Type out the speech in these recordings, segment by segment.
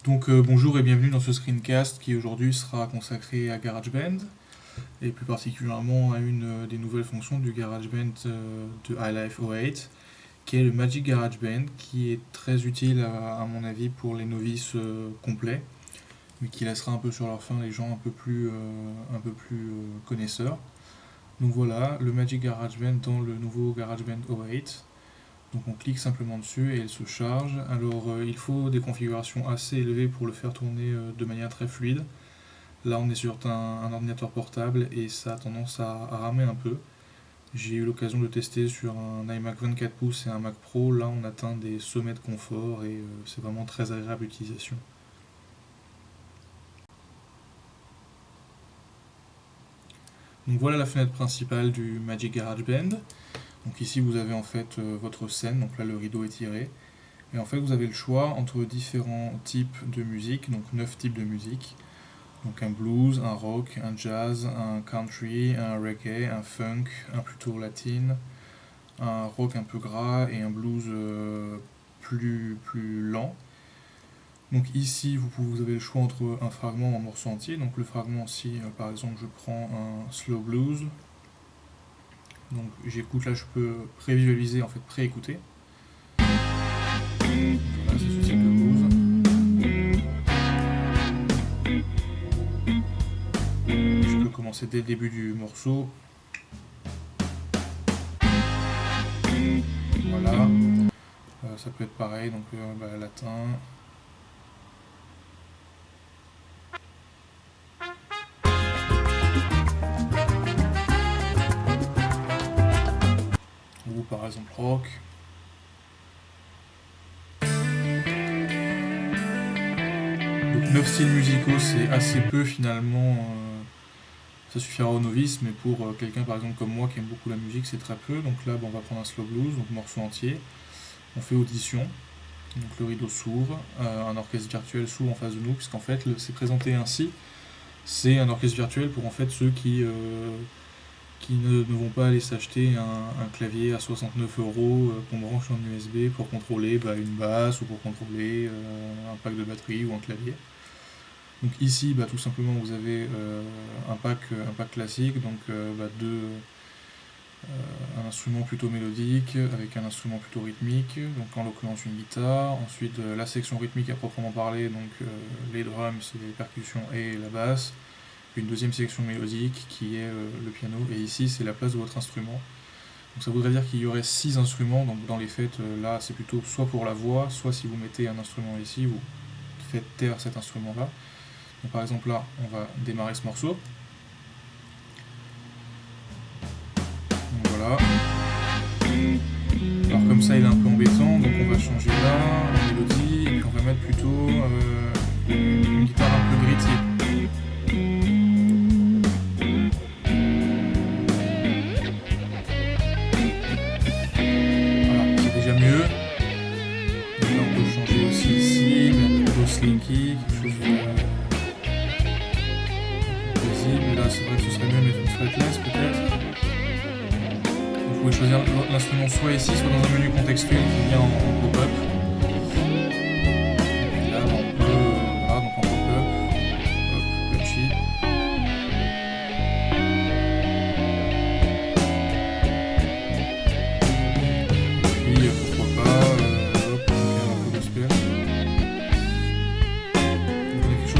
Bonjour et bienvenue dans ce screencast qui aujourd'hui sera consacré à GarageBand et plus particulièrement à une des nouvelles fonctions du GarageBand de iLife 08 qui est le Magic GarageBand qui est très utile à mon avis pour les novices complets mais qui laissera un peu sur leur faim les gens un peu plus connaisseurs. Donc voilà, le Magic GarageBand dans le nouveau GarageBand 08. Donc on clique simplement dessus et elle se charge. Alors il faut des configurations assez élevées pour le faire tourner de manière très fluide. Là on est sur un ordinateur portable et ça a tendance à ramer un peu. J'ai eu l'occasion de tester sur un iMac 24 pouces et un Mac Pro. Là on atteint des sommets de confort et c'est vraiment très agréable d'utilisation. Donc voilà la fenêtre principale du Magic GarageBand. Donc ici vous avez en fait votre scène, donc là le rideau est tiré. Et en fait, vous avez le choix entre différents types de musique, donc 9 types de musique. Donc un blues, un rock, un jazz, un country, un reggae, un funk, un plutôt latine, un rock un peu gras et un blues plus lent. Donc ici, vous avez le choix entre un fragment ou un morceau entier. Donc le fragment, si par exemple je prends un slow blues, donc j'écoute là, je peux prévisualiser, en fait préécouter. Voilà, c'est ce type de blues. Je peux commencer dès le début du morceau. Voilà. Ça peut être pareil, donc latin. Ou par exemple rock. Donc 9 styles musicaux, c'est assez peu finalement. Ça suffira aux novices, mais pour quelqu'un par exemple comme moi qui aime beaucoup la musique, c'est très peu. Donc là, on va prendre un slow blues, donc morceau entier. On fait audition. Donc le rideau s'ouvre, un orchestre virtuel s'ouvre en face de nous, puisqu'en fait c'est présenté ainsi. C'est un orchestre virtuel pour en fait ceux qui ne vont pas aller s'acheter un clavier à 69 € qu'on branche en USB pour contrôler une basse ou pour contrôler un pack de batterie ou un clavier. Donc ici, tout simplement, vous avez un pack classique, donc un instrument plutôt mélodique avec un instrument plutôt rythmique, donc en l'occurrence une guitare. Ensuite, la section rythmique à proprement parler, donc les drums, les percussions et la basse. Une deuxième section mélodique qui est le piano, et ici c'est la place de votre instrument. Donc ça voudrait dire qu'il y aurait 6 instruments, donc dans les faits là c'est plutôt soit pour la voix, soit si vous mettez un instrument ici, vous faites taire cet instrument là. Donc par exemple là on va démarrer ce morceau. Donc voilà. Alors comme ça il est un peu embêtant, donc on va changer là, en mélodie, et puis on va mettre plutôt une guitare un peu gritty. Slinky, quelque chose de paisible. Là, c'est vrai que ce serait mieux de mettre une fretless peut-être. Vous pouvez choisir l'instrument soit ici, soit dans un menu contextuel qui vient en pop-up. Et là, on peut, voilà, donc en pop-up, hop, punchy. Et puis, pourquoi pas, hop, un peu gospel.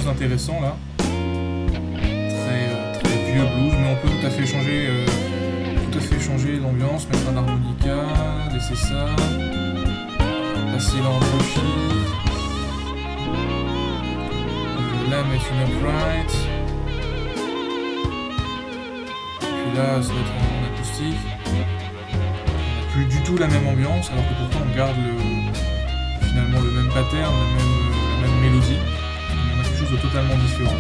Intéressant là, très vieux blues, mais on peut tout à fait changer l'ambiance, mettre un harmonica, laisser ça, passer là en brochy, là mettre une upright, puis là se mettre en acoustique. Plus du tout la même ambiance, alors que pourtant on garde finalement le même pattern, la même mélodie. De totalement différent.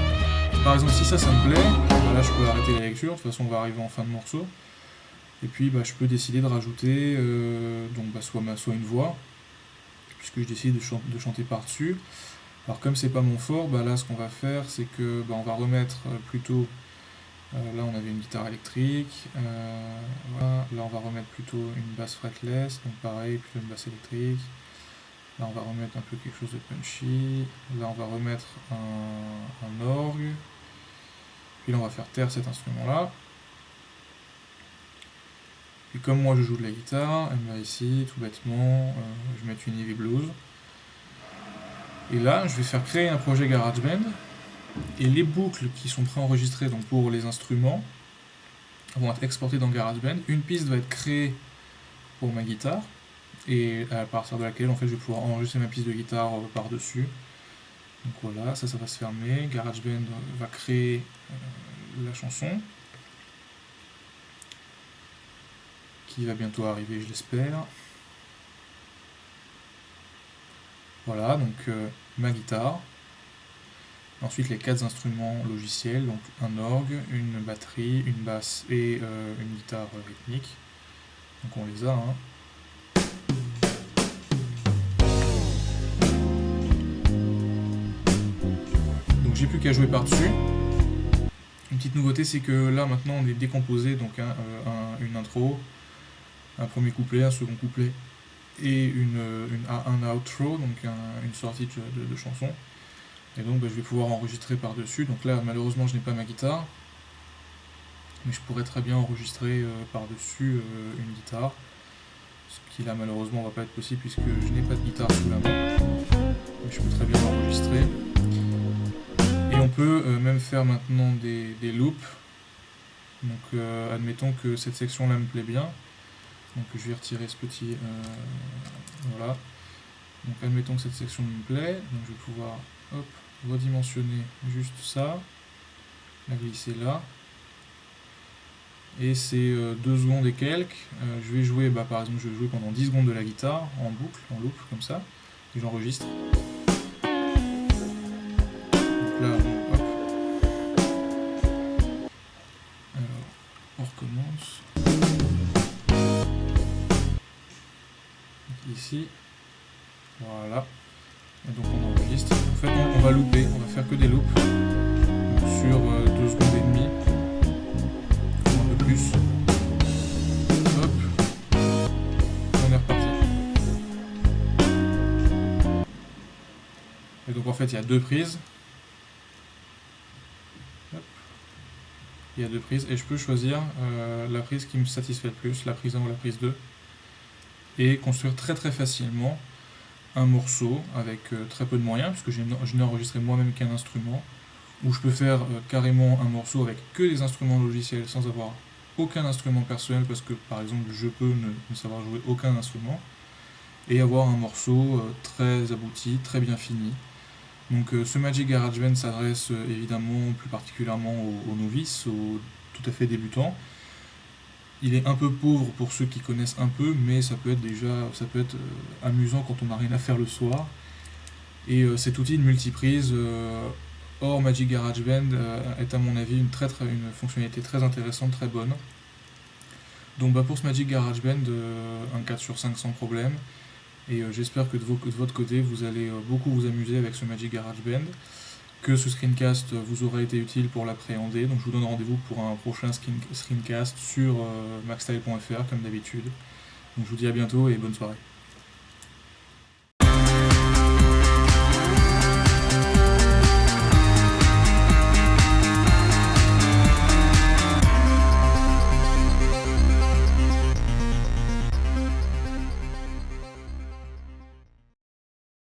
Par exemple, si ça me plaît, là je peux arrêter la lecture, de toute façon on va arriver en fin de morceau, et puis je peux décider de rajouter soit une voix, puisque je décide de chanter par-dessus. Alors comme c'est pas mon fort, là ce qu'on va faire c'est que on va remettre plutôt, là on avait une guitare électrique, voilà. Là on va remettre plutôt une basse fretless, donc pareil, plutôt une basse électrique. Là on va remettre un peu quelque chose de punchy. Là on va remettre un orgue. Puis là on va faire taire cet instrument là. Et comme moi je joue de la guitare, elle va ici tout bêtement, je vais mettre une Heavy Blues. Et là je vais faire créer un projet GarageBand. Et les boucles qui sont préenregistrées donc pour les instruments vont être exportées dans GarageBand. Une piste va être créée pour ma guitare, et à partir de laquelle en fait, je vais pouvoir enregistrer ma piste de guitare par-dessus. Donc voilà, ça va se fermer. GarageBand va créer la chanson, qui va bientôt arriver, je l'espère. Voilà, donc ma guitare. Ensuite les 4 instruments logiciels, donc un orgue, une batterie, une basse et une guitare rythmique. Donc on les a. Hein. Donc j'ai plus qu'à jouer par-dessus. Une petite nouveauté, c'est que là maintenant on est décomposé, donc une intro, un premier couplet, un second couplet et un outro, donc une sortie de chanson. Et donc je vais pouvoir enregistrer par-dessus. Donc là malheureusement je n'ai pas ma guitare, mais je pourrais très bien enregistrer par-dessus une guitare. Ce qui là malheureusement va pas être possible puisque je n'ai pas de guitare sous la main. Mais je peux très bien l'enregistrer. Et on peut même faire maintenant des loops. Donc admettons que cette section là me plaît bien. Donc je vais retirer ce petit... voilà. Donc admettons que cette section me plaît. Donc je vais pouvoir hop, redimensionner juste ça. La glisser là. Et c'est 2 secondes et quelques. Je vais jouer, par exemple, je vais jouer pendant 10 secondes de la guitare en boucle, en loop, comme ça. Et j'enregistre. Donc là, hop. Alors, on recommence. Donc ici. Voilà. Et donc on enregistre. En fait, on va looper, on va faire que des loops. Sur 2 secondes et demie. Un peu plus. Hop. On est reparti. Et donc en fait, il y a 2 prises. Hop. Il y a 2 prises et je peux choisir la prise qui me satisfait le plus, la prise 1 ou la prise 2. Et construire très très facilement un morceau avec très peu de moyens, puisque je n'ai enregistré moi-même qu'un instrument, où je peux faire carrément un morceau avec que des instruments logiciels sans avoir aucun instrument personnel, parce que par exemple je peux ne savoir jouer aucun instrument, et avoir un morceau très abouti, très bien fini. Donc ce Magic GarageBand s'adresse évidemment plus particulièrement aux novices, aux tout à fait débutants. Il est un peu pauvre pour ceux qui connaissent un peu, mais ça peut être amusant quand on n'a rien à faire le soir. Et cet outil de multiprise hors Magic GarageBand est à mon avis une fonctionnalité très intéressante, très bonne. Donc pour ce Magic GarageBand, un 4 sur 5 sans problème. Et j'espère que de votre côté, vous allez beaucoup vous amuser avec ce Magic GarageBand, que ce screencast vous aura été utile pour l'appréhender. Donc je vous donne rendez-vous pour un prochain screencast sur maxstyle.fr comme d'habitude. Donc je vous dis à bientôt et bonne soirée.